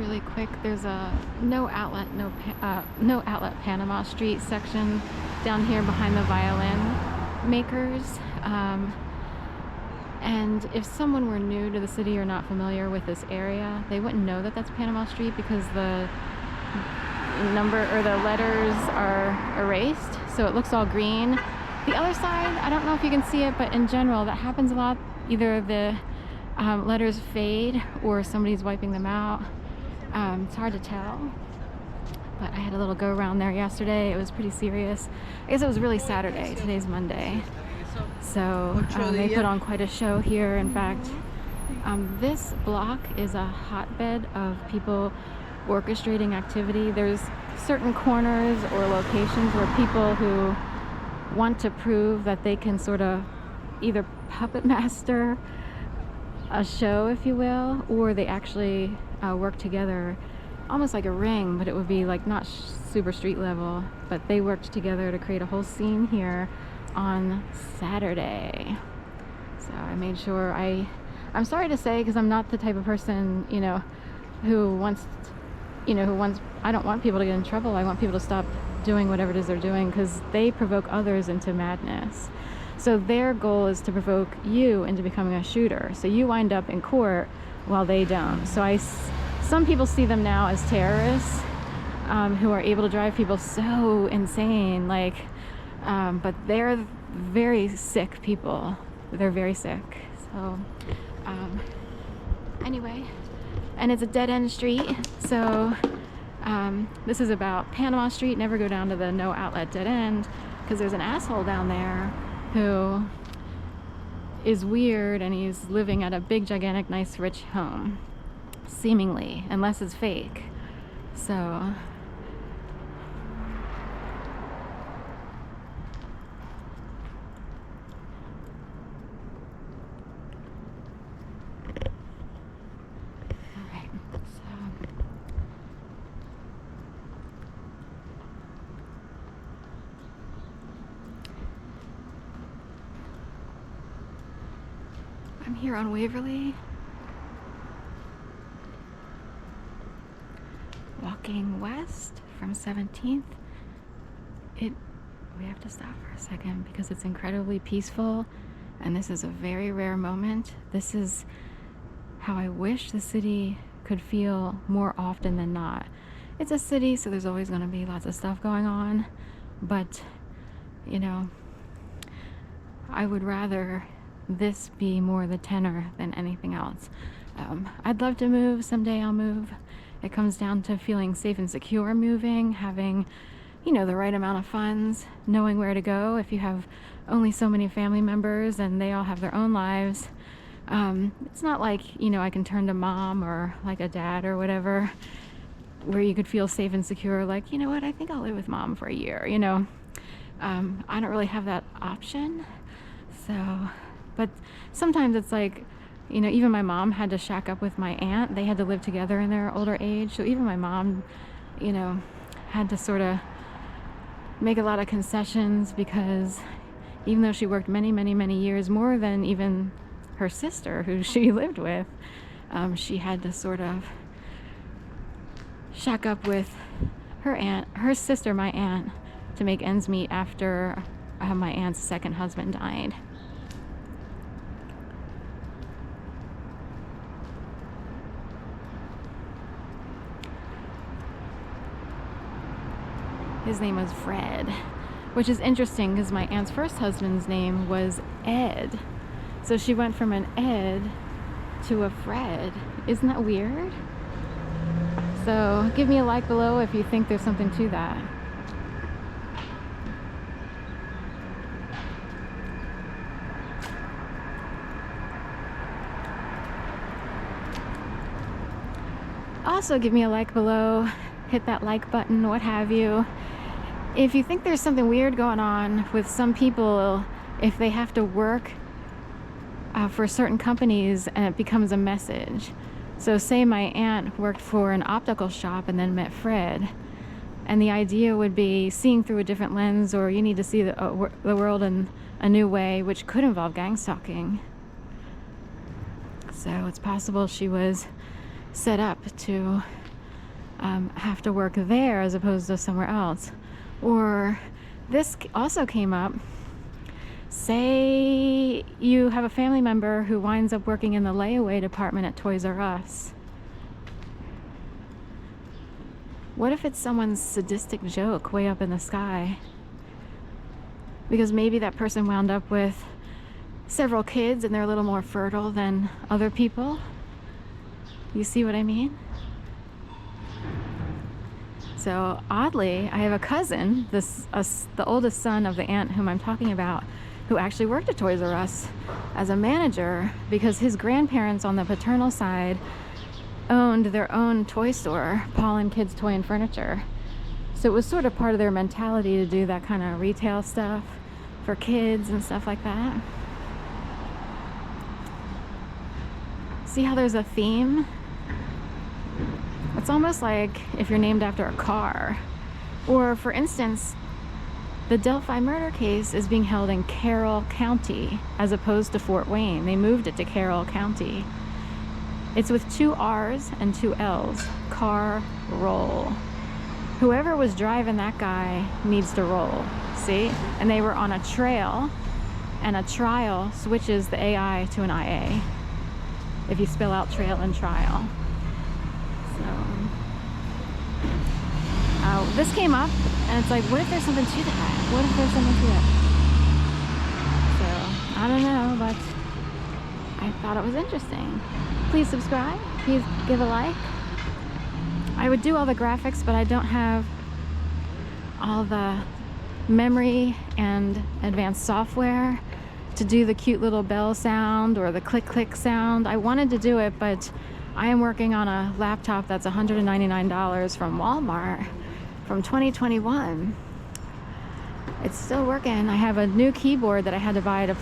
really quick. There's a no outlet Panama Street section down here behind the violin makers. And if someone were new to the city or not familiar with this area, they wouldn't know that that's Panama Street because the number or the letters are erased, so it looks all green. The other side, I don't know if you can see it, but in general that happens a lot. Either the letters fade or somebody's wiping them out. It's hard to tell, but I had a little go around there yesterday. It was pretty serious. I guess it was really Saturday. Today's Monday, so they put on quite a show here. In fact, this block is a hotbed of people orchestrating activity. There's certain corners or locations where people who want to prove that they can sort of either puppet master a show, if you will, or they actually work together almost like a ring, but it would be like not super street level, but they worked together to create a whole scene here on Saturday. So I made sure I'm sorry to say, because I'm not the type of person, who wants I don't want people to get in trouble. I want people to stop doing whatever it is they're doing, because they provoke others into madness. So their goal is to provoke you into becoming a shooter. So you wind up in court while they don't. So some people see them now as terrorists who are able to drive people so insane, but they're very sick people. They're very sick. So anyway, and it's a dead-end street. So this is about Panama Street. Never go down to the no outlet dead end, because there's an asshole down there who is weird, and he's living at a big, gigantic, nice, rich home, seemingly, unless it's fake. So I'm here on Waverly, walking west from 17th. We have to stop for a second because it's incredibly peaceful, and this is a very rare moment. This is how I wish the city could feel more often than not. It's a city, so there's always going to be lots of stuff going on, but I would rather this be more the tenor than anything else. I'd love to move. Someday I'll move. It comes down to feeling safe and secure moving, having the right amount of funds, knowing where to go if you have only so many family members and they all have their own lives. It's not like I can turn to mom or like a dad or whatever, where you could feel safe and secure, like, what, I think I'll live with mom for a year. I don't really have that option. So, but sometimes it's like, even my mom had to shack up with my aunt. They had to live together in their older age. So even my mom, had to sort of make a lot of concessions, because even though she worked many, many, many years, more than even her sister who she lived with, she had to sort of shack up with her sister, my aunt, to make ends meet after my aunt's second husband died. His name was Fred, which is interesting because my aunt's first husband's name was Ed. So she went from an Ed to a Fred. Isn't that weird? So give me a like below if you think there's something to that. Also give me a like below, hit that like button, what have you. If you think there's something weird going on with some people, if they have to work for certain companies and it becomes a message. So say my aunt worked for an optical shop and then met Fred, and the idea would be seeing through a different lens, or you need to see the world in a new way, which could involve gang stalking. So it's possible she was set up to have to work there as opposed to somewhere else. Or this also came up. Say you have a family member who winds up working in the layaway department at Toys R Us. What if it's someone's sadistic joke way up in the sky? Because maybe that person wound up with several kids and they're a little more fertile than other people. You see what I mean? So oddly, I have a cousin, the oldest son of the aunt whom I'm talking about, who actually worked at Toys R Us as a manager because his grandparents on the paternal side owned their own toy store, Paul and Kids Toy and Furniture. So it was sort of part of their mentality to do that kind of retail stuff for kids and stuff like that. See how there's a theme? It's almost like if you're named after a car. Or for instance, the Delphi murder case is being held in Carroll County as opposed to Fort Wayne. They moved it to Carroll County. It's with 2 R's and 2 L's. Car roll. Whoever was driving that guy needs to roll. See? And they were on a trail, and a trial switches the AI to an IA if you spell out trail and trial. This came up, and it's like, what if there's something to that? What if there's something to it? So, I don't know, but I thought it was interesting. Please subscribe. Please give a like. I would do all the graphics, but I don't have all the memory and advanced software to do the cute little bell sound or the click click sound. I wanted to do it, but I am working on a laptop that's $199 from Walmart from 2021. It's still working. I have a new keyboard that I had to buy to